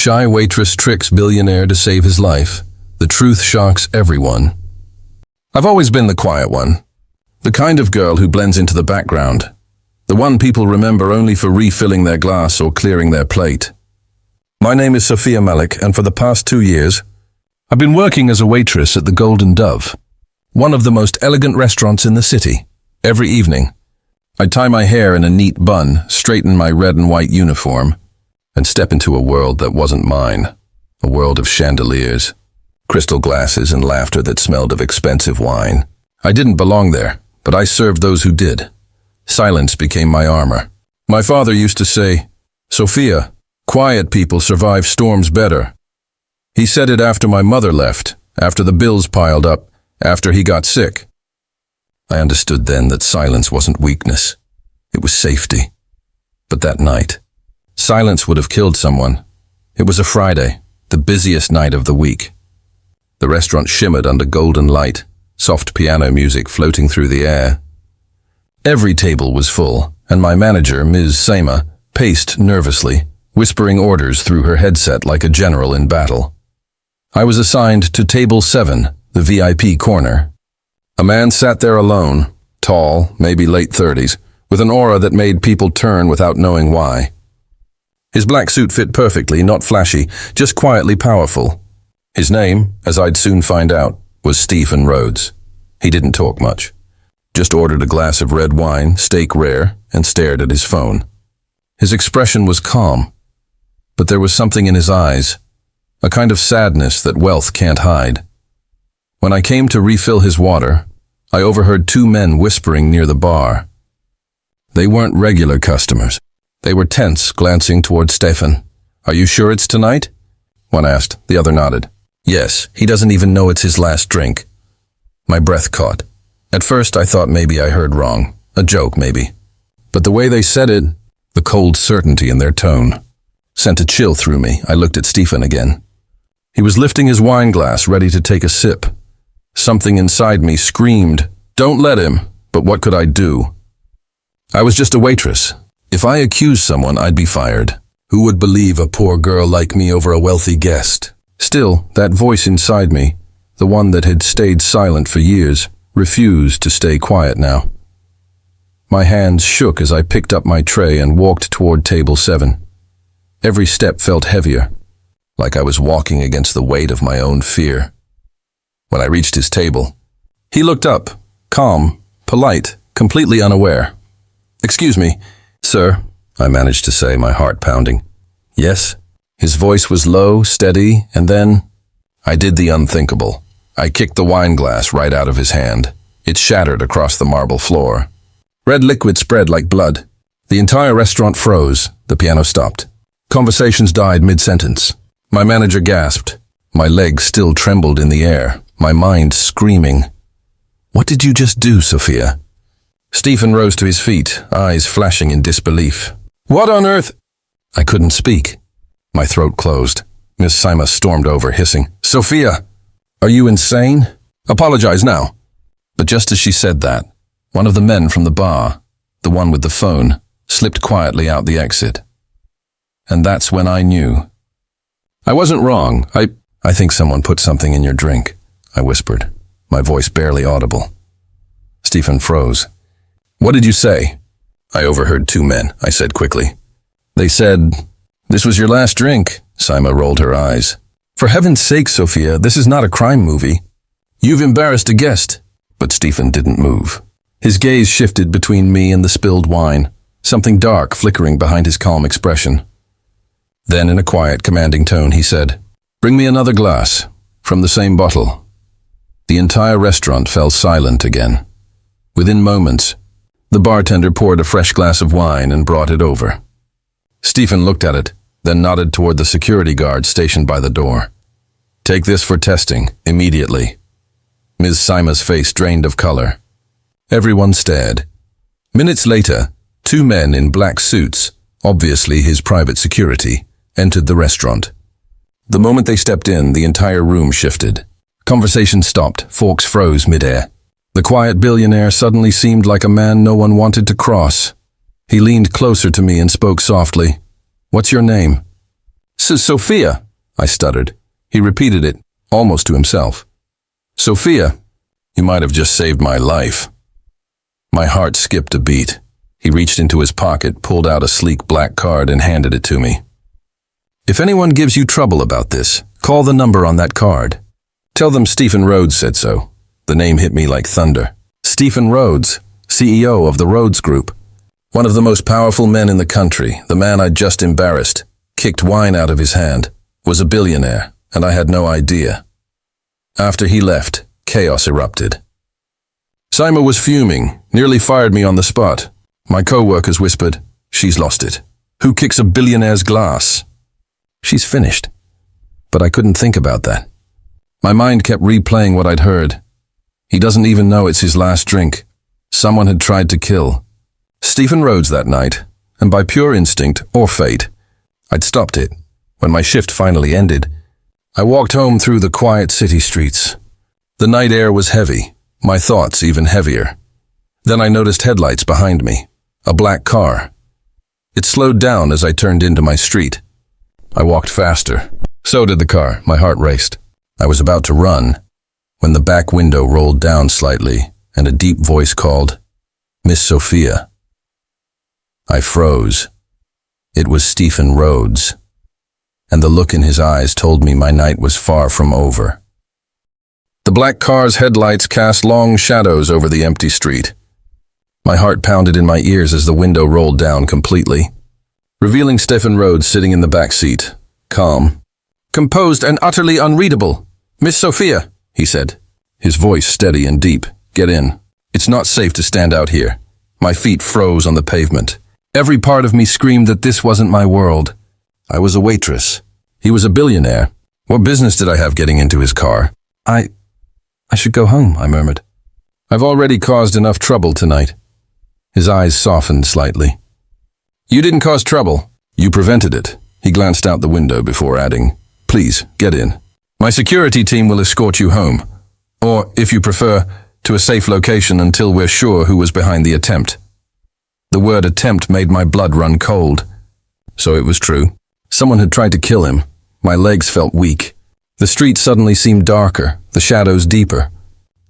Shy waitress tricks billionaire to save his life. The truth shocks everyone. I've always been the quiet one. The kind of girl who blends into the background. The one people remember only for refilling their glass or clearing their plate. My name is Sophia Malik, and for the past 2 years, I've been working as a waitress at the Golden Dove, one of the most elegant restaurants in the city. Every evening, I'd tie my hair in a neat bun, straighten my red and white uniform, and step into a world that wasn't mine. A world of chandeliers, crystal glasses, and laughter that smelled of expensive wine. I didn't belong there, but I served those who did. Silence became my armor. My father used to say, "Sophia, quiet people survive storms better." He said it after my mother left, after the bills piled up, after he got sick. I understood then that silence wasn't weakness. It was safety. But that night, silence would have killed someone. It was a Friday, the busiest night of the week. The restaurant shimmered under golden light, soft piano music floating through the air. Every table was full, and my manager, Ms. Seima, paced nervously, whispering orders through her headset like a general in battle. I was assigned to table 7, the VIP corner. A man sat there alone, tall, maybe late 30s, with an aura that made people turn without knowing why. His black suit fit perfectly, not flashy, just quietly powerful. His name, as I'd soon find out, was Stephen Rhodes. He didn't talk much. Just ordered a glass of red wine, steak rare, and stared at his phone. His expression was calm, but there was something in his eyes, a kind of sadness that wealth can't hide. When I came to refill his water, I overheard 2 men whispering near the bar. They weren't regular customers. They were tense, glancing toward Stefan. "Are you sure it's tonight?" one asked. The other nodded. "Yes, he doesn't even know it's his last drink." My breath caught. At first I thought maybe I heard wrong. A joke, maybe. But the way they said it, the cold certainty in their tone, sent a chill through me. I looked at Stephen again. He was lifting his wine glass, ready to take a sip. Something inside me screamed, "Don't let him," but what could I do? I was just a waitress. If I accused someone, I'd be fired. Who would believe a poor girl like me over a wealthy guest? Still, that voice inside me, the one that had stayed silent for years, refused to stay quiet now. My hands shook as I picked up my tray and walked toward table 7. Every step felt heavier, like I was walking against the weight of my own fear. When I reached his table, he looked up, calm, polite, completely unaware. "Excuse me, sir," I managed to say, my heart pounding. "Yes?" His voice was low, steady, and then I did the unthinkable. I kicked the wine glass right out of his hand. It shattered across the marble floor. Red liquid spread like blood. The entire restaurant froze. The piano stopped. Conversations died mid-sentence. My manager gasped. My legs still trembled in the air, my mind screaming. "What did you just do, Sophia?" Stephen rose to his feet, eyes flashing in disbelief. "What on earth?" I couldn't speak. My throat closed. Miss Seima stormed over, hissing, "Sophia, are you insane? Apologize now." But just as she said that, one of the men from the bar, the one with the phone, slipped quietly out the exit. And that's when I knew. I wasn't wrong. I think someone put something in your drink, I whispered, my voice barely audible. Stephen froze. "What did you say?" I overheard 2 men, I said quickly. "They said, 'This was your last drink.'" Seima rolled her eyes. "For heaven's sake, Sophia, this is not a crime movie. You've embarrassed a guest." But Stephen didn't move. His gaze shifted between me and the spilled wine, something dark flickering behind his calm expression. Then in a quiet, commanding tone, he said, "Bring me another glass, from the same bottle." The entire restaurant fell silent again. Within moments, the bartender poured a fresh glass of wine and brought it over. Stephen looked at it, then nodded toward the security guard stationed by the door. "Take this for testing, immediately." Ms. Seima's face drained of color. Everyone stared. Minutes later, 2 men in black suits, obviously his private security, entered the restaurant. The moment they stepped in, the entire room shifted. Conversation stopped, forks froze midair. The quiet billionaire suddenly seemed like a man no one wanted to cross. He leaned closer to me and spoke softly. "What's your name?" Sophia, I stuttered. He repeated it, almost to himself. Sophia, you might have just saved my life. My heart skipped a beat. He reached into his pocket, pulled out a sleek black card and handed it to me. If anyone gives you trouble about this, call the number on that card. Tell them Stephen Rhodes said so. The name hit me like thunder. Stephen Rhodes, CEO of the Rhodes Group. One of the most powerful men in the country, the man I'd just embarrassed, kicked wine out of his hand, was a billionaire, and I had no idea. After he left, chaos erupted. Simon was fuming, nearly fired me on the spot. My co-workers whispered, "She's lost it. Who kicks a billionaire's glass?" She's finished. But I couldn't think about that. My mind kept replaying what I'd heard. He doesn't even know it's his last drink. Someone had tried to kill Stephen Rhodes that night, and by pure instinct or fate, I'd stopped it. When my shift finally ended, I walked home through the quiet city streets. The night air was heavy, my thoughts even heavier. Then I noticed headlights behind me, a black car. It slowed down as I turned into my street. I walked faster. So did the car. My heart raced. I was about to run when the back window rolled down slightly and a deep voice called, "Miss Sophia." I froze. It was Stephen Rhodes, and the look in his eyes told me my night was far from over. The black car's headlights cast long shadows over the empty street. My heart pounded in my ears as the window rolled down completely, revealing Stephen Rhodes sitting in the back seat, calm. "Composed and utterly unreadable. Miss Sophia," he said, his voice steady and deep. "Get in. It's not safe to stand out here." My feet froze on the pavement. Every part of me screamed that this wasn't my world. I was a waitress. He was a billionaire. What business did I have getting into his car? I should go home, I murmured. I've already caused enough trouble tonight. His eyes softened slightly. You didn't cause trouble. You prevented it. He glanced out the window before adding, "Please, get in. My security team will escort you home. Or, if you prefer, to a safe location until we're sure who was behind the attempt." The word attempt made my blood run cold. So it was true. Someone had tried to kill him. My legs felt weak. The street suddenly seemed darker, the shadows deeper,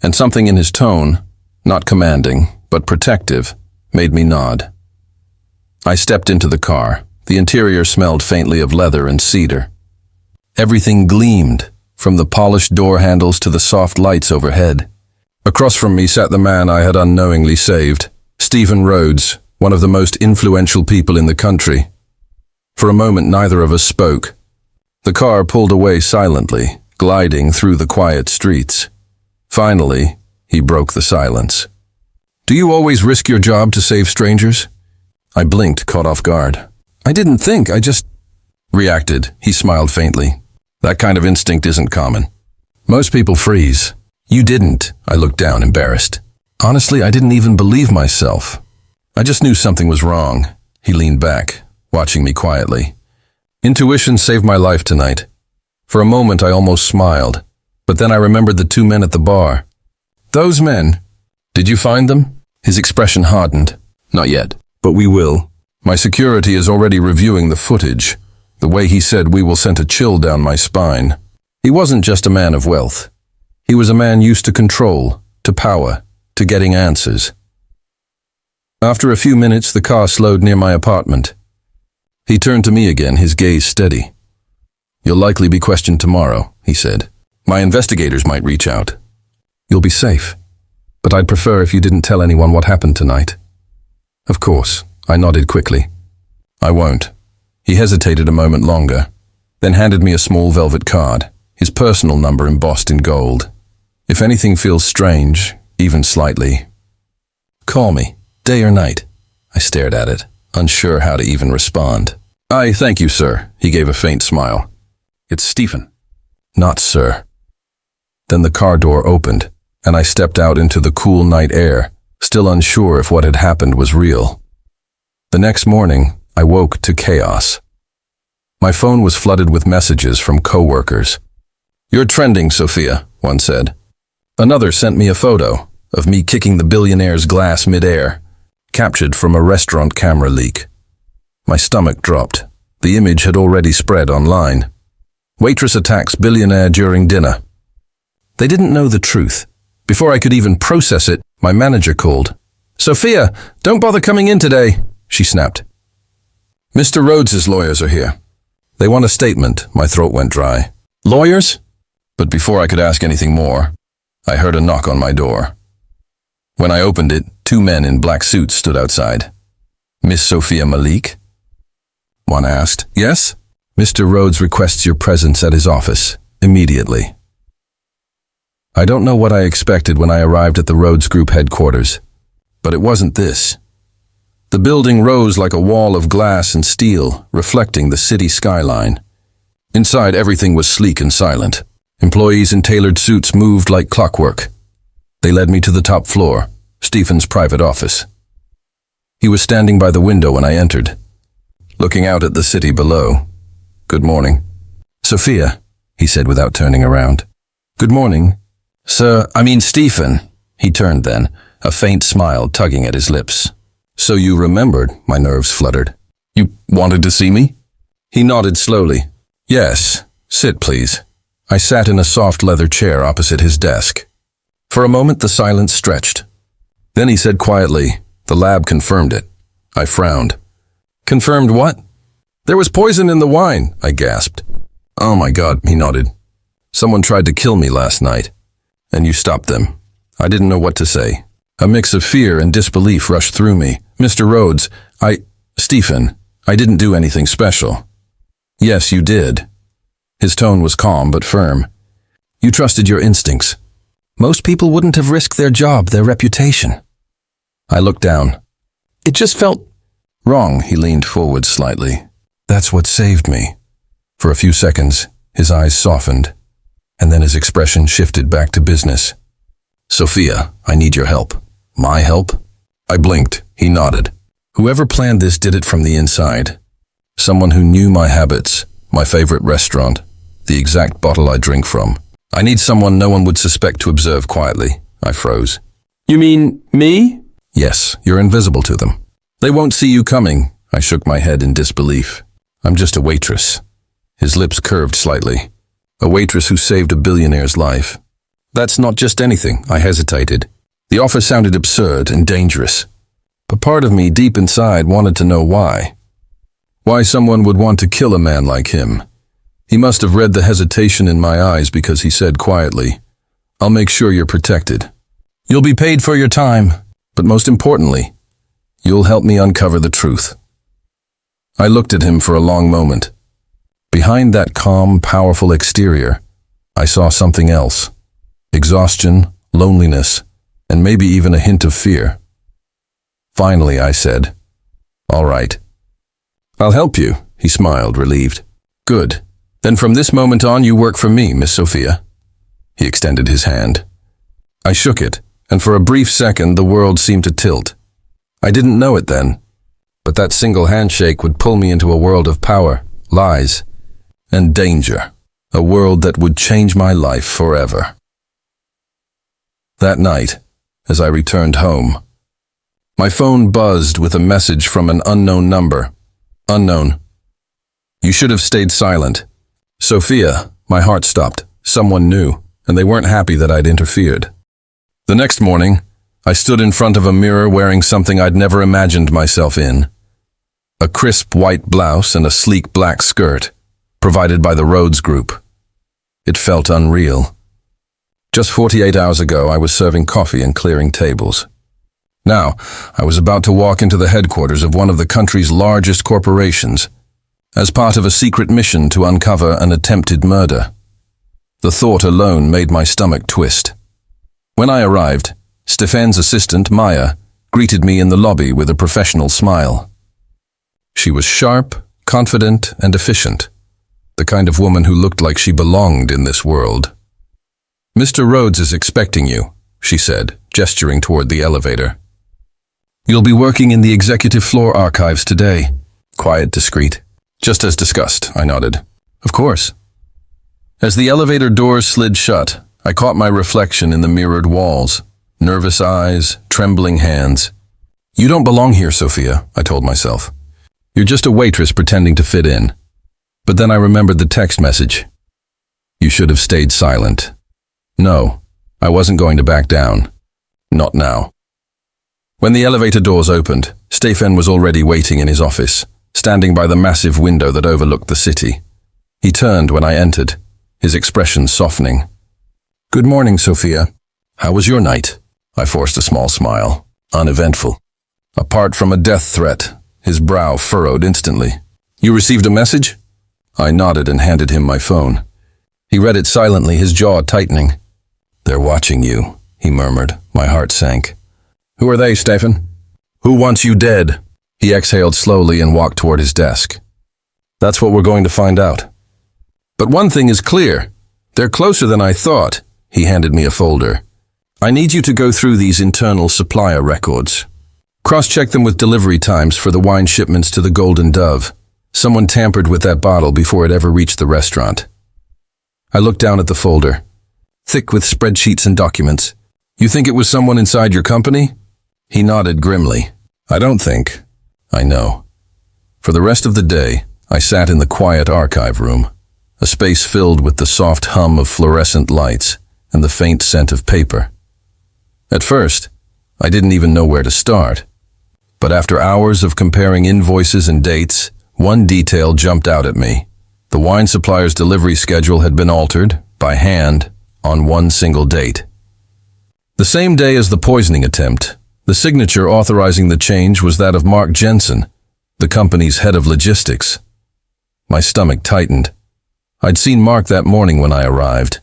and something in his tone, not commanding, but protective, made me nod. I stepped into the car. The interior smelled faintly of leather and cedar. Everything gleamed, from the polished door handles to the soft lights overhead. Across from me sat the man I had unknowingly saved, Stephen Rhodes, one of the most influential people in the country. For a moment, neither of us spoke. The car pulled away silently, gliding through the quiet streets. Finally, he broke the silence. "Do you always risk your job to save strangers?" I blinked, caught off guard. "I didn't think, I just reacted." He smiled faintly. "That kind of instinct isn't common. Most people freeze. You didn't." I looked down, embarrassed. Honestly, I didn't even believe myself. I just knew something was wrong. He leaned back, watching me quietly. Intuition saved my life tonight. For a moment, I almost smiled, but then I remembered the two men at the bar. "Those men, did you find them?" His expression hardened. "Not yet, but we will. My security is already reviewing the footage." The way he said "we will" sent a chill down my spine. He wasn't just a man of wealth. He was a man used to control, to power, to getting answers. After a few minutes, the car slowed near my apartment. He turned to me again, his gaze steady. "You'll likely be questioned tomorrow," he said. "My investigators might reach out." "You'll be safe. But I'd prefer if you didn't tell anyone what happened tonight." "Of course," I nodded quickly. "I won't." He hesitated a moment longer, then handed me a small velvet card, his personal number embossed in gold. "If anything feels strange, even slightly, call me, day or night." I stared at it, unsure how to even respond. Thank you, sir," he gave a faint smile. "It's Stephen." "Not sir." Then the car door opened, and I stepped out into the cool night air, still unsure if what had happened was real. The next morning, I woke to chaos. My phone was flooded with messages from coworkers. "You're trending, Sophia," one said. Another sent me a photo of me kicking the billionaire's glass mid-air, captured from a restaurant camera leak. My stomach dropped. The image had already spread online. Waitress attacks billionaire during dinner. They didn't know the truth. Before I could even process it, my manager called. "Sophia, don't bother coming in today," she snapped. "Mr. Rhodes's lawyers are here. They want a statement." My throat went dry. "Lawyers?" But before I could ask anything more, I heard a knock on my door. When I opened it, 2 men in black suits stood outside. "Miss Sophia Malik?" one asked. "Yes?" "Mr. Rhodes requests your presence at his office, immediately." I don't know what I expected when I arrived at the Rhodes Group headquarters, but it wasn't this. The building rose like a wall of glass and steel, reflecting the city skyline. Inside, everything was sleek and silent. Employees in tailored suits moved like clockwork. They led me to the top floor, Stephen's private office. He was standing by the window when I entered, looking out at the city below. "Good morning." "Sophia," he said without turning around. "Good morning." Stephen." He turned then, a faint smile tugging at his lips. "So you remembered," my nerves fluttered. "You wanted to see me?" He nodded slowly. "Yes. Sit, please." I sat in a soft leather chair opposite his desk. For a moment the silence stretched. Then he said quietly, "The lab confirmed it." I frowned. "Confirmed what?" "There was poison in the wine," I gasped. "Oh my God," he nodded. "Someone tried to kill me last night, and you stopped them." I didn't know what to say. A mix of fear and disbelief rushed through me. "Mr. Rhodes, Stephen, I didn't do anything special." "Yes, you did." His tone was calm but firm. "You trusted your instincts. Most people wouldn't have risked their job, their reputation." I looked down. "It just felt wrong." He leaned forward slightly. "That's what saved me." For a few seconds, his eyes softened, and then his expression shifted back to business. "Sophia, I need your help." "My help?" I blinked. He nodded. "Whoever planned this did it from the inside. Someone who knew my habits, my favorite restaurant, the exact bottle I drink from. I need someone no one would suspect to observe quietly." I froze. "You mean me?" "Yes, you're invisible to them. They won't see you coming." I shook my head in disbelief. "I'm just a waitress." His lips curved slightly. "A waitress who saved a billionaire's life." "That's not just anything," I hesitated. The offer sounded absurd and dangerous. But part of me deep inside wanted to know why. Why someone would want to kill a man like him. He must have read the hesitation in my eyes because he said quietly, "I'll make sure you're protected. You'll be paid for your time, but most importantly, you'll help me uncover the truth." I looked at him for a long moment. Behind that calm, powerful exterior, I saw something else. Exhaustion, loneliness, and maybe even a hint of fear. Finally, I said, "All right. I'll help you," he smiled, relieved. "Good. Then from this moment on, you work for me, Miss Sophia." He extended his hand. I shook it, and for a brief second, the world seemed to tilt. I didn't know it then, but that single handshake would pull me into a world of power, lies, and danger. A world that would change my life forever. That night, as I returned home, my phone buzzed with a message from an unknown number. Unknown. "You should have stayed silent." Sophia, my heart stopped. Someone knew, and they weren't happy that I'd interfered. The next morning, I stood in front of a mirror wearing something I'd never imagined myself in. A crisp white blouse and a sleek black skirt, provided by the Rhodes Group. It felt unreal. Just 48 hours ago, I was serving coffee and clearing tables. Now, I was about to walk into the headquarters of one of the country's largest corporations, as part of a secret mission to uncover an attempted murder. The thought alone made my stomach twist. When I arrived, Stephen's assistant, Maya, greeted me in the lobby with a professional smile. She was sharp, confident, and efficient, the kind of woman who looked like she belonged in this world. "Mr. Rhodes is expecting you," she said, gesturing toward the elevator. "You'll be working in the executive floor archives today." Quiet, discreet. "Just as discussed," I nodded. "Of course." As the elevator doors slid shut, I caught my reflection in the mirrored walls, nervous eyes, trembling hands. "You don't belong here, Sophia," I told myself. You're just a waitress pretending to fit in. But then I remembered the text message. You should have stayed silent. No, I wasn't going to back down. Not now. When the elevator doors opened, Stefan was already waiting in his office, standing by the massive window that overlooked the city. He turned when I entered, his expression softening. Good morning, Sophia. How was your night? I forced a small smile. Uneventful. Apart from a death threat, his brow furrowed instantly. You received a message? I nodded and handed him my phone. He read it silently, his jaw tightening. They're watching you, he murmured. My heart sank. Who are they, Stefan? Who wants you dead? He exhaled slowly and walked toward his desk. That's what we're going to find out. But one thing is clear. They're closer than I thought. He handed me a folder. I need you to go through these internal supplier records. Cross-check them with delivery times for the wine shipments to the Golden Dove. Someone tampered with that bottle before it ever reached the restaurant. I looked down at the folder, thick with spreadsheets and documents. You think it was someone inside your company? He nodded grimly. I don't think. I know. For the rest of the day, I sat in the quiet archive room, a space filled with the soft hum of fluorescent lights and the faint scent of paper. At first, I didn't even know where to start. But after hours of comparing invoices and dates, one detail jumped out at me. The wine supplier's delivery schedule had been altered, by hand, on one single date. The same day as the poisoning attempt, the signature authorizing the change was that of Mark Jensen, the company's head of logistics. My stomach tightened. I'd seen Mark that morning when I arrived.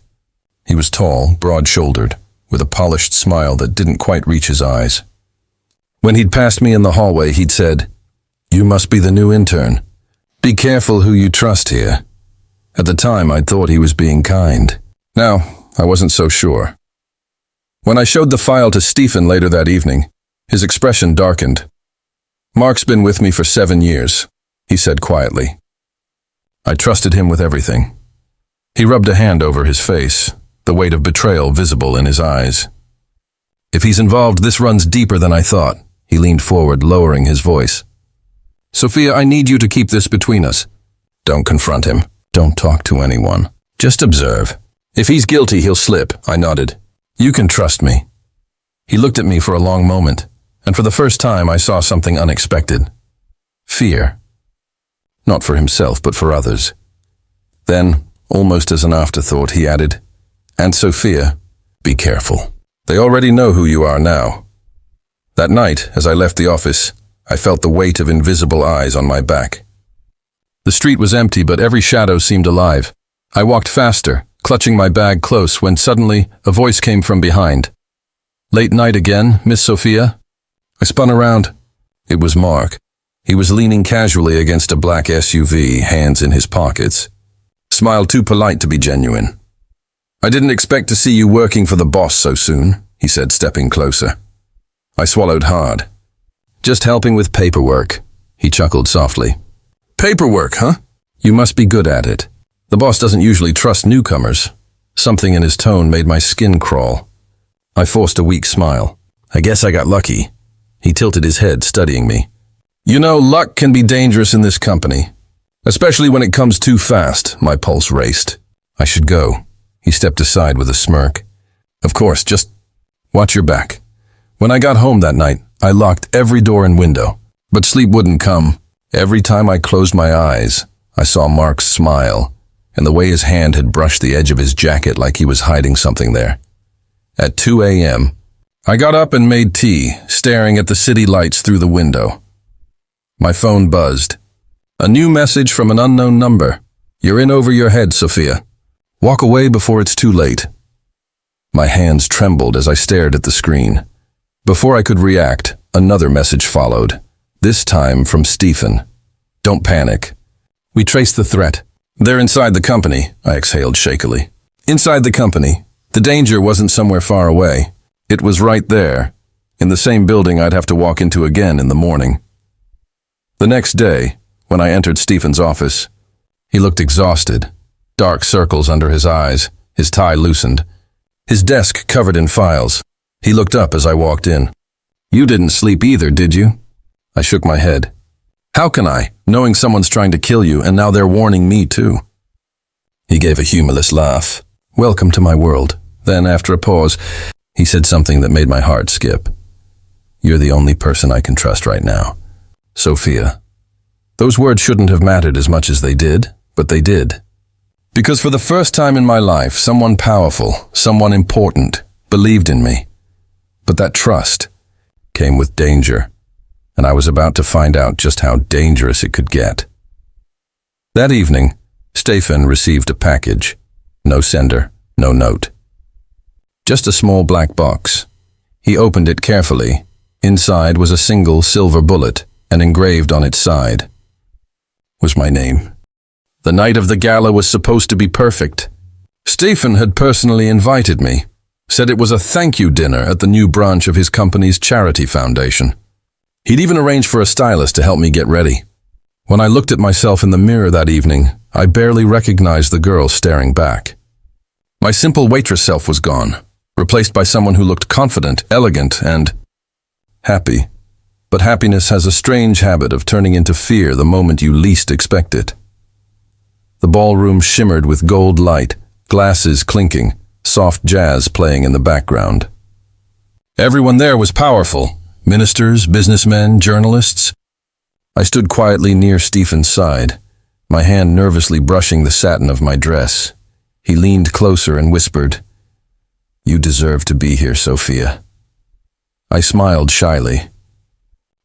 He was tall, broad-shouldered, with a polished smile that didn't quite reach his eyes. When he'd passed me in the hallway, he'd said, "You must be the new intern. Be careful who you trust here." At the time, I'd thought he was being kind. Now, I wasn't so sure. When I showed the file to Stefan later that evening, his expression darkened. "Mark's been with me for 7 years," he said quietly. I trusted him with everything. He rubbed a hand over his face, the weight of betrayal visible in his eyes. "If he's involved, this runs deeper than I thought." He leaned forward, lowering his voice. "Sophia, I need you to keep this between us. Don't confront him. Don't talk to anyone. Just observe. If he's guilty, he'll slip." I nodded. "You can trust me." He looked at me for a long moment, and for the first time I saw something unexpected. Fear. Not for himself, but for others. Then, almost as an afterthought, he added, "And Sophia, be careful. They already know who you are now." That night, as I left the office, I felt the weight of invisible eyes on my back. The street was empty, but every shadow seemed alive. I walked faster, clutching my bag close, when suddenly a voice came from behind. "Late night again, Miss Sophia?" I spun around. It was Mark. He was leaning casually against a black SUV, hands in his pockets. Smile too polite to be genuine. "I didn't expect to see you working for the boss so soon," he said, stepping closer. I swallowed hard. "Just helping with paperwork," he chuckled softly. "Paperwork, huh? You must be good at it. The boss doesn't usually trust newcomers." Something in his tone made my skin crawl. I forced a weak smile. "I guess I got lucky." He tilted his head, studying me. "You know, luck can be dangerous in this company, especially when it comes too fast." My pulse raced. "I should go." He stepped aside with a smirk. "Of course, just watch your back." When I got home that night, I locked every door and window, but sleep wouldn't come. Every time I closed my eyes, I saw Mark's smile, and the way his hand had brushed the edge of his jacket like he was hiding something there. At 2 a.m., I got up and made tea, staring at the city lights through the window. My phone buzzed. A new message from an unknown number. "You're in over your head, Sophia. Walk away before it's too late." My hands trembled as I stared at the screen. Before I could react, another message followed, this time from Stefan. "Don't panic. We traced the threat. They're inside the company," I exhaled shakily. Inside the company. The danger wasn't somewhere far away. It was right there, in the same building I'd have to walk into again in the morning. The next day, when I entered Stefan's office, he looked exhausted, dark circles under his eyes, his tie loosened, his desk covered in files. He looked up as I walked in. "You didn't sleep either, did you?" I shook my head. How can I, knowing someone's trying to kill you and now they're warning me too? He gave a humorless laugh. Welcome to my world. Then, after a pause, he said something that made my heart skip. You're the only person I can trust right now. Sophia. Those words shouldn't have mattered as much as they did, but they did. Because for the first time in my life, someone powerful, someone important, believed in me. But that trust came with danger, and I was about to find out just how dangerous it could get. That evening, Stefan received a package. No sender, no note. Just a small black box. He opened it carefully. Inside was a single silver bullet, and engraved on its side was my name. The night of the gala was supposed to be perfect. Stefan had personally invited me, said it was a thank you dinner at the new branch of his company's charity foundation. He'd even arranged for a stylist to help me get ready. When I looked at myself in the mirror that evening, I barely recognized the girl staring back. My simple waitress self was gone, replaced by someone who looked confident, elegant, and happy. But happiness has a strange habit of turning into fear the moment you least expect it. The ballroom shimmered with gold light, glasses clinking, soft jazz playing in the background. Everyone there was powerful, ministers, businessmen, journalists. I stood quietly near Stefan's side, my hand nervously brushing the satin of my dress. He leaned closer and whispered, "You deserve to be here, Sophia." I smiled shyly.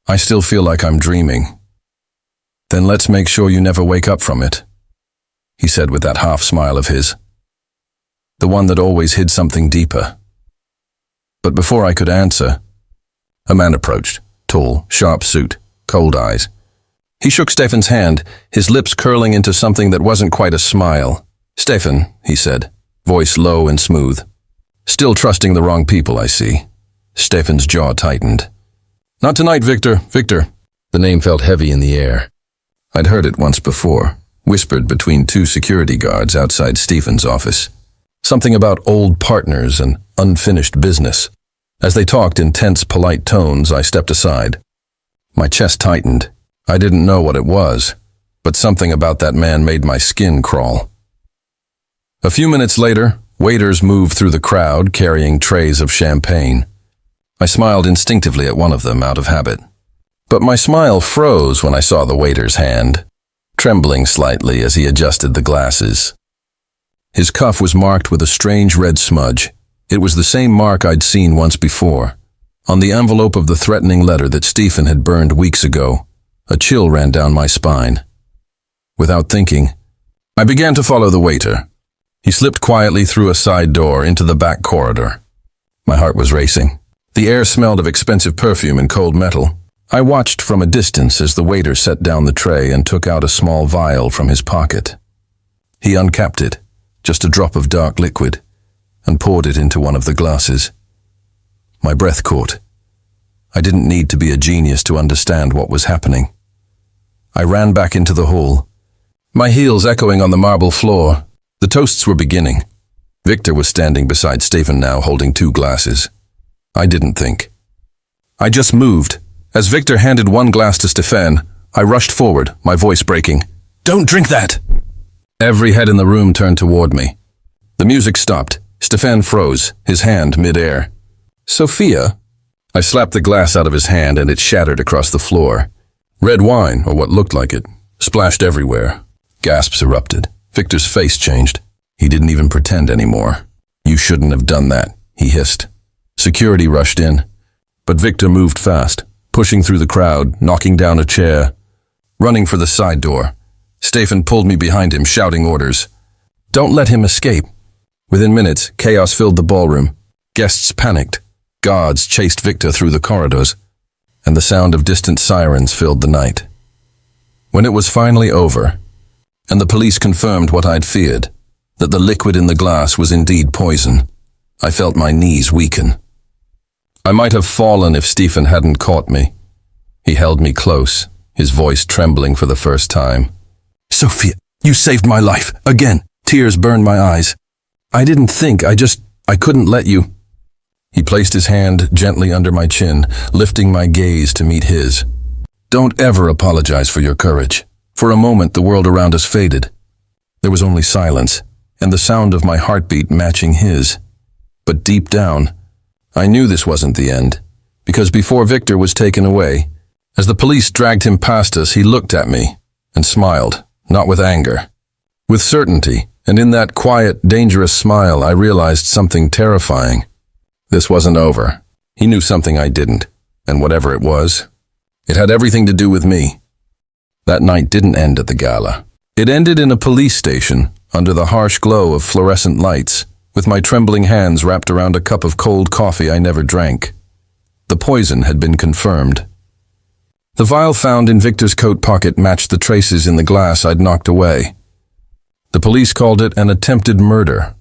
I still feel like I'm dreaming. Then let's make sure you never wake up from it, he said with that half smile of his. The one that always hid something deeper. But before I could answer, a man approached, tall, sharp suit, cold eyes. He shook Stefan's hand, his lips curling into something that wasn't quite a smile. "Stefan," he said, voice low and smooth. "Still trusting the wrong people, I see." Stefan's jaw tightened. "Not tonight, Victor. Victor." The name felt heavy in the air. I'd heard it once before, whispered between two security guards outside Stefan's office. Something about old partners and unfinished business. As they talked in tense, polite tones, I stepped aside. My chest tightened. I didn't know what it was, but something about that man made my skin crawl. A few minutes later, waiters moved through the crowd carrying trays of champagne. I smiled instinctively at one of them out of habit. But my smile froze when I saw the waiter's hand, trembling slightly as he adjusted the glasses. His cuff was marked with a strange red smudge. It was the same mark I'd seen once before. On the envelope of the threatening letter that Stefan had burned weeks ago, a chill ran down my spine. Without thinking, I began to follow the waiter. He slipped quietly through a side door into the back corridor. My heart was racing. The air smelled of expensive perfume and cold metal. I watched from a distance as the waiter set down the tray and took out a small vial from his pocket. He uncapped it, just a drop of dark liquid, and poured it into one of the glasses. My breath caught. I didn't need to be a genius to understand what was happening. I ran back into the hall, my heels echoing on the marble floor. The toasts were beginning. Victor was standing beside Stefan now, holding two glasses. I didn't think. I just moved. As Victor handed one glass to Stefan, I rushed forward, my voice breaking. "Don't drink that!" Every head in the room turned toward me. The music stopped. Stefan froze, his hand mid-air. "Sophia?" I slapped the glass out of his hand and it shattered across the floor. Red wine, or what looked like it, splashed everywhere. Gasps erupted. Victor's face changed. He didn't even pretend anymore. "You shouldn't have done that," he hissed. Security rushed in, but Victor moved fast, pushing through the crowd, knocking down a chair, running for the side door. Stefan pulled me behind him, shouting orders. "Don't let him escape." Within minutes, chaos filled the ballroom. Guests panicked. Guards chased Victor through the corridors, and the sound of distant sirens filled the night. When it was finally over, and the police confirmed what I'd feared, that the liquid in the glass was indeed poison, I felt my knees weaken. I might have fallen if Stefan hadn't caught me. He held me close, his voice trembling for the first time. "Sophia, you saved my life, again." Tears burned my eyes. "I didn't think, I couldn't let you." He placed his hand gently under my chin, lifting my gaze to meet his. Don't ever apologize for your courage. For a moment, the world around us faded. There was only silence, and the sound of my heartbeat matching his. But deep down, I knew this wasn't the end, because before Victor was taken away, as the police dragged him past us, he looked at me and smiled, not with anger, with certainty, and in that quiet, dangerous smile, I realized something terrifying. This wasn't over. He knew something I didn't, and whatever it was, it had everything to do with me. That night didn't end at the gala. It ended in a police station, under the harsh glow of fluorescent lights, with my trembling hands wrapped around a cup of cold coffee I never drank. The poison had been confirmed. The vial found in Victor's coat pocket matched the traces in the glass I'd knocked away. The police called it an attempted murder.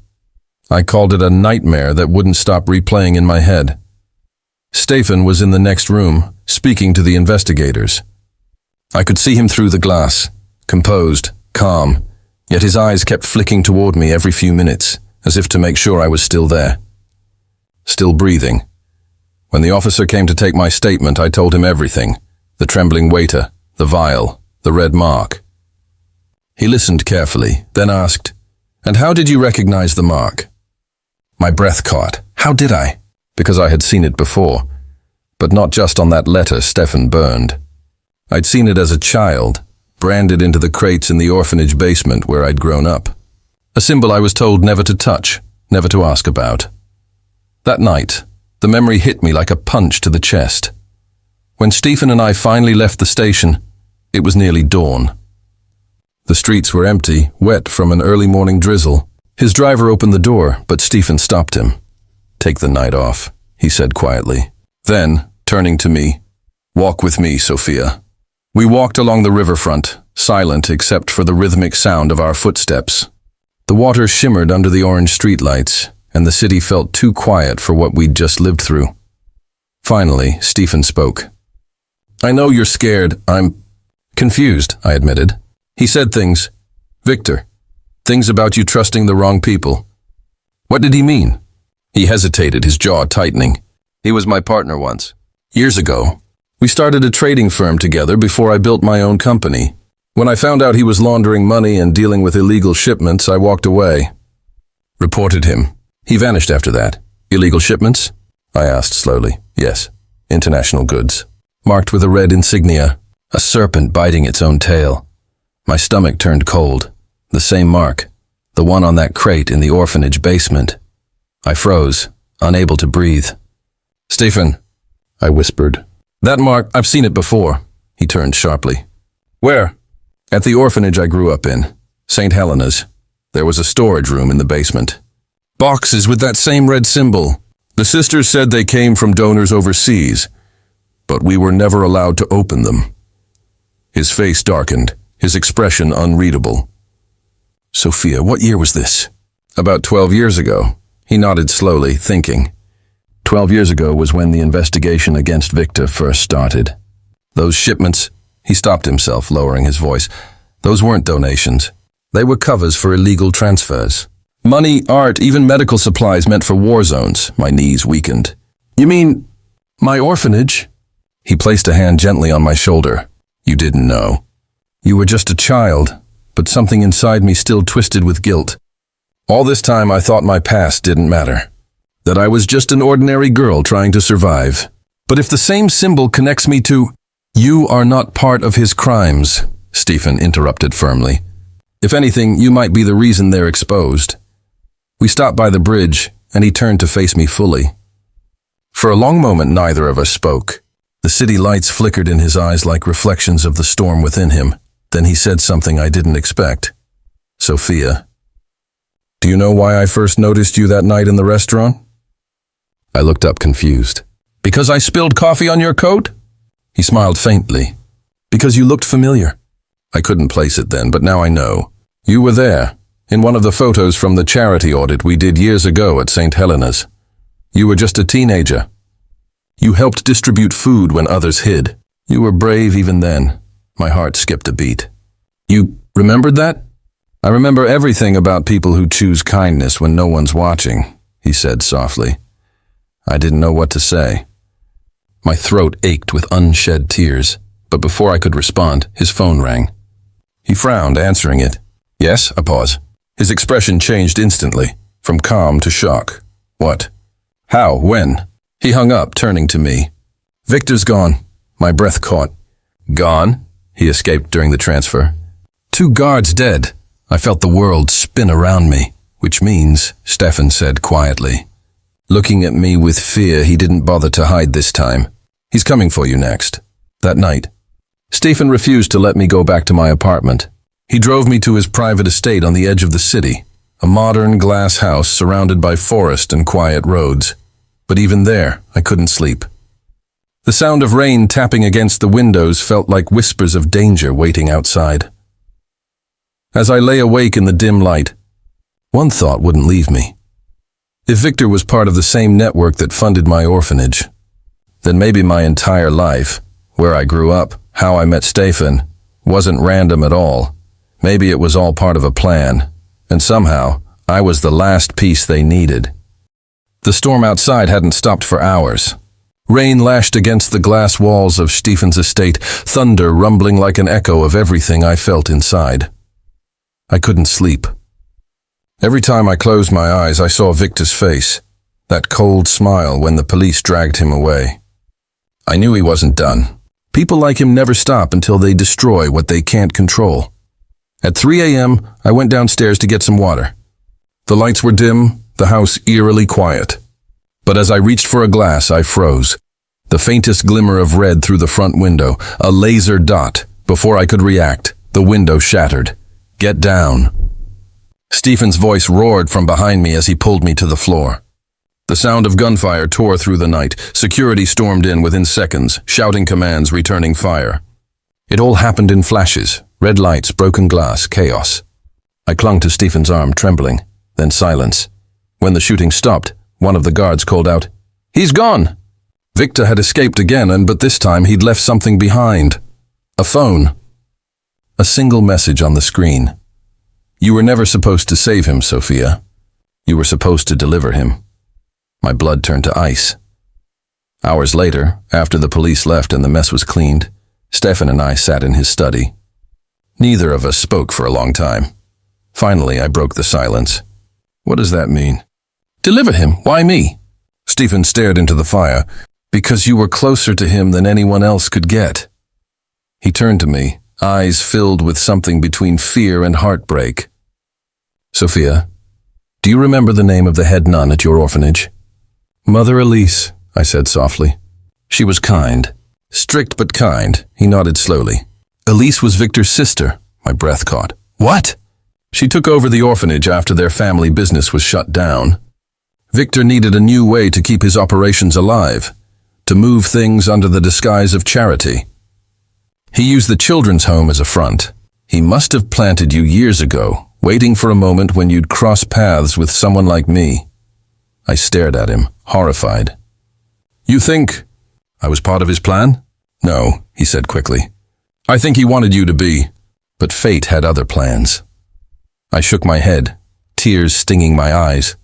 I called it a nightmare that wouldn't stop replaying in my head. Stefan was in the next room, speaking to the investigators. I could see him through the glass, composed, calm, yet his eyes kept flicking toward me every few minutes, as if to make sure I was still there. Still breathing. When the officer came to take my statement, I told him everything. The trembling waiter, the vial, the red mark. He listened carefully, then asked, "And how did you recognize the mark?" My breath caught. How did I? Because I had seen it before. But not just on that letter Stefan burned. I'd seen it as a child, branded into the crates in the orphanage basement where I'd grown up. A symbol I was told never to touch, never to ask about. That night, the memory hit me like a punch to the chest. When Stefan and I finally left the station, it was nearly dawn. The streets were empty, wet from an early morning drizzle. His driver opened the door, but Stefan stopped him. "Take the night off," he said quietly. Then, turning to me, "Walk with me, Sophia." We walked along the riverfront, silent except for the rhythmic sound of our footsteps. The water shimmered under the orange streetlights, and the city felt too quiet for what we'd just lived through. Finally, Stefan spoke. "I know you're scared. I'm confused," I admitted. He said things. "Victor, things about you trusting the wrong people." What did he mean? He hesitated, his jaw tightening. "He was my partner once. Years ago. We started a trading firm together before I built my own company. When I found out he was laundering money and dealing with illegal shipments, I walked away. Reported him. He vanished after that." "Illegal shipments?" I asked slowly. "Yes. International goods. Marked with a red insignia, a serpent biting its own tail." My stomach turned cold. The same mark, the one on that crate in the orphanage basement. I froze, unable to breathe. "Stefan," I whispered. "That mark, I've seen it before." He turned sharply. "Where?" "At the orphanage I grew up in, St. Helena's. There was a storage room in the basement. Boxes with that same red symbol. The sisters said they came from donors overseas, but we were never allowed to open them." His face darkened, his expression unreadable. "Sophia, what year was this?" "About 12 years ago." He nodded slowly, thinking. 12 years ago was when the investigation against Victor first started. Those shipments, he stopped himself, lowering his voice. Those weren't donations. They were covers for illegal transfers. Money, art, even medical supplies meant for war zones. My knees weakened. "You mean my orphanage?" He placed a hand gently on my shoulder. "You didn't know. You were just a child, but something inside me still twisted with guilt. All this time I thought my past didn't matter, that I was just an ordinary girl trying to survive. But if the same symbol connects me to—" "You are not part of his crimes," Stefan interrupted firmly. "If anything, you might be the reason they're exposed." We stopped by the bridge, and he turned to face me fully. For a long moment, neither of us spoke. The city lights flickered in his eyes like reflections of the storm within him. Then he said something I didn't expect. "Sophia, do you know why I first noticed you that night in the restaurant?" I looked up confused. "Because I spilled coffee on your coat?" He smiled faintly. "Because you looked familiar." I couldn't place it then, but now I know. "You were there, in one of the photos from the charity audit we did years ago at St. Helena's. You were just a teenager. You helped distribute food when others hid. You were brave even then." My heart skipped a beat. "You remembered that?" "I remember everything about people who choose kindness when no one's watching," he said softly. I didn't know what to say. My throat ached with unshed tears, but before I could respond, his phone rang. He frowned, answering it. Yes, a pause. His expression changed instantly, from calm to shock. What? How? When? He hung up, turning to me. Victor's gone. My breath caught. Gone? He escaped during the transfer. 2 guards dead. I felt the world spin around me, which means, Stefan said quietly. Looking at me with fear, he didn't bother to hide this time. He's coming for you next. That night, Stefan refused to let me go back to my apartment. He drove me to his private estate on the edge of the city, a modern glass house surrounded by forest and quiet roads. But even there, I couldn't sleep. The sound of rain tapping against the windows felt like whispers of danger waiting outside. As I lay awake in the dim light, one thought wouldn't leave me. If Victor was part of the same network that funded my orphanage, then maybe my entire life, where I grew up, how I met Stefan, wasn't random at all. Maybe it was all part of a plan, and somehow I was the last piece they needed. The storm outside hadn't stopped for hours. Rain lashed against the glass walls of Stefan's estate, thunder rumbling like an echo of everything I felt inside. I couldn't sleep. Every time I closed my eyes, I saw Victor's face, that cold smile when the police dragged him away. I knew he wasn't done. People like him never stop until they destroy what they can't control. At 3 a.m., I went downstairs to get some water. The lights were dim, the house eerily quiet. But as I reached for a glass, I froze. The faintest glimmer of red through the front window, a laser dot. Before I could react, the window shattered. Get down. Stefan's voice roared from behind me as he pulled me to the floor. The sound of gunfire tore through the night. Security stormed in within seconds, shouting commands, returning fire. It all happened in flashes. Red lights, broken glass, chaos. I clung to Stefan's arm, trembling. Then silence. When the shooting stopped, one of the guards called out, "He's gone!" Victor had escaped again, but this time he'd left something behind. A phone. A single message on the screen. "You were never supposed to save him, Sophia. You were supposed to deliver him." My blood turned to ice. Hours later, after the police left and the mess was cleaned, Stefan and I sat in his study. Neither of us spoke for a long time. Finally, I broke the silence. "What does that mean?" "Deliver him? Why me?" Stefan stared into the fire. "Because you were closer to him than anyone else could get." He turned to me, eyes filled with something between fear and heartbreak. "Sophia, do you remember the name of the head nun at your orphanage?" "Mother Elise," I said softly. "She was kind. Strict but kind." He nodded slowly. "Elise was Victor's sister." My breath caught. "What?" "She took over the orphanage after their family business was shut down. Victor needed a new way to keep his operations alive, to move things under the disguise of charity. He used the children's home as a front. He must have planted you years ago, waiting for a moment when you'd cross paths with someone like me." I stared at him, horrified. "You think I was part of his plan?" "No," he said quickly. "I think he wanted you to be, but fate had other plans." I shook my head, tears stinging my eyes.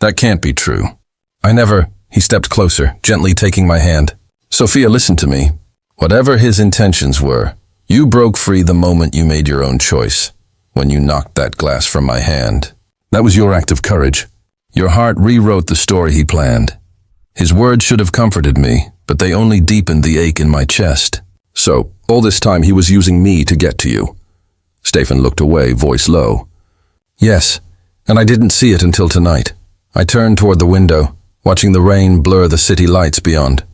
"That can't be true. I never—" He stepped closer, gently taking my hand. "Sophia, listen to me. Whatever his intentions were, you broke free the moment you made your own choice, when you knocked that glass from my hand. That was your act of courage. Your heart rewrote the story he planned. His words should have comforted me, but they only deepened the ache in my chest. So, all this time he was using me to get to you." Stefan looked away, voice low. "Yes, and I didn't see it until tonight." I turned toward the window, watching the rain blur the city lights beyond.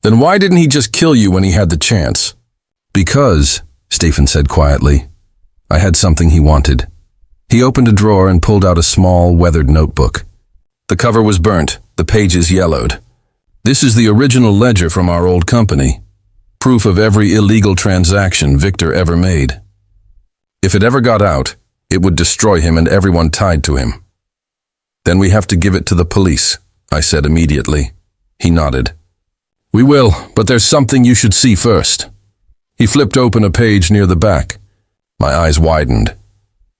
"Then why didn't he just kill you when he had the chance?" "Because," Stefan said quietly, "I had something he wanted." He opened a drawer and pulled out a small, weathered notebook. The cover was burnt, the pages yellowed. "This is the original ledger from our old company. Proof of every illegal transaction Victor ever made. If it ever got out, it would destroy him and everyone tied to him." "Then we have to give it to the police," I said immediately. He nodded. "We will, but there's something you should see first." He flipped open a page near the back. My eyes widened.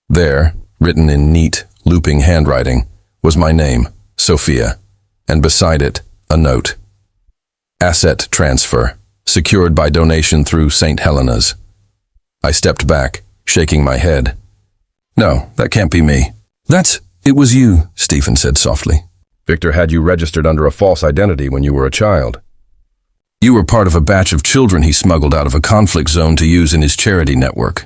There, written in neat, looping handwriting, was my name, Sophia, and beside it, a note. "Asset transfer, secured by donation through St. Helena's. I stepped back, shaking my head. No, that can't be me. It was you, Stephen said softly. Victor had you registered under a false identity when you were a child. You were part of a batch of children he smuggled out of a conflict zone to use in his charity network.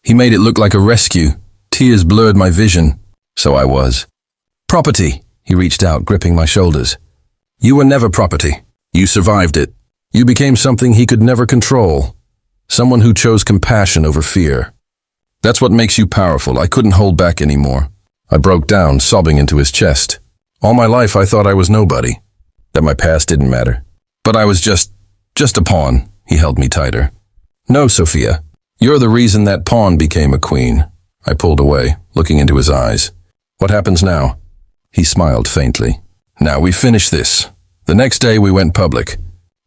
He made it look like a rescue. Tears blurred my vision. So I was. Property, he reached out, gripping my shoulders. You were never property. You survived it. You became something he could never control. Someone who chose compassion over fear. That's what makes you powerful. I couldn't hold back anymore. I broke down, sobbing into his chest. All my life I thought I was nobody, that my past didn't matter. But I was just a pawn. He held me tighter. No, Sophia. You're the reason that pawn became a queen. I pulled away, looking into his eyes. What happens now? He smiled faintly. Now we finish this. The next day we went public.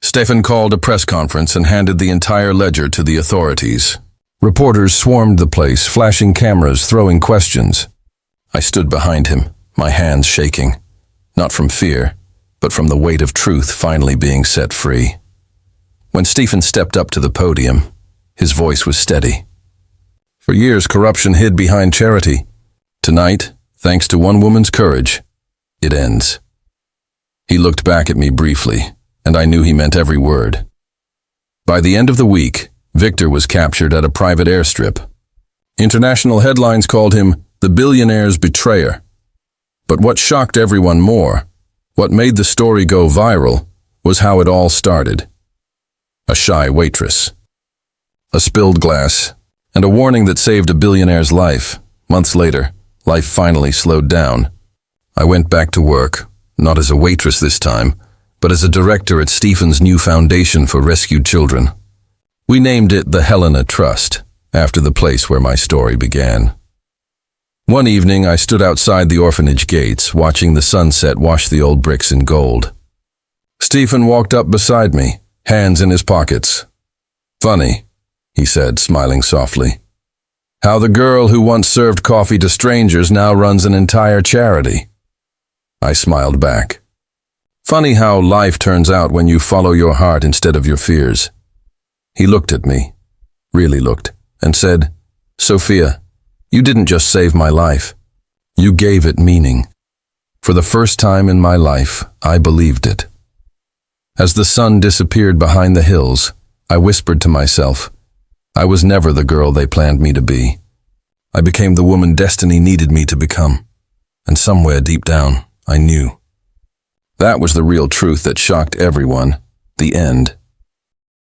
Stefan called a press conference and handed the entire ledger to the authorities. Reporters swarmed the place, flashing cameras, throwing questions. I stood behind him, my hands shaking. Not from fear, but from the weight of truth finally being set free. When Stephen stepped up to the podium, his voice was steady. For years, corruption hid behind charity. Tonight, thanks to one woman's courage, it ends. He looked back at me briefly, and I knew he meant every word. By the end of the week, Victor was captured at a private airstrip. International headlines called him the Billionaire's betrayer. But what shocked everyone more, what made the story go viral, was how it all started. A shy waitress. A spilled glass, and a warning that saved a billionaire's life. Months later, life finally slowed down. I went back to work, not as a waitress this time, but as a director at Stephen's new foundation for rescued children. We named it the Helena Trust, after the place where my story began. One evening, I stood outside the orphanage gates, watching the sunset wash the old bricks in gold. Stephen walked up beside me, hands in his pockets. Funny, he said, smiling softly. How the girl who once served coffee to strangers now runs an entire charity. I smiled back. Funny how life turns out when you follow your heart instead of your fears. He looked at me, really looked, and said, Sophia, you didn't just save my life. You gave it meaning. For the first time in my life, I believed it. As the sun disappeared behind the hills, I whispered to myself, I was never the girl they planned me to be. I became the woman destiny needed me to become. And somewhere deep down, I knew. That was the real truth that shocked everyone. The end.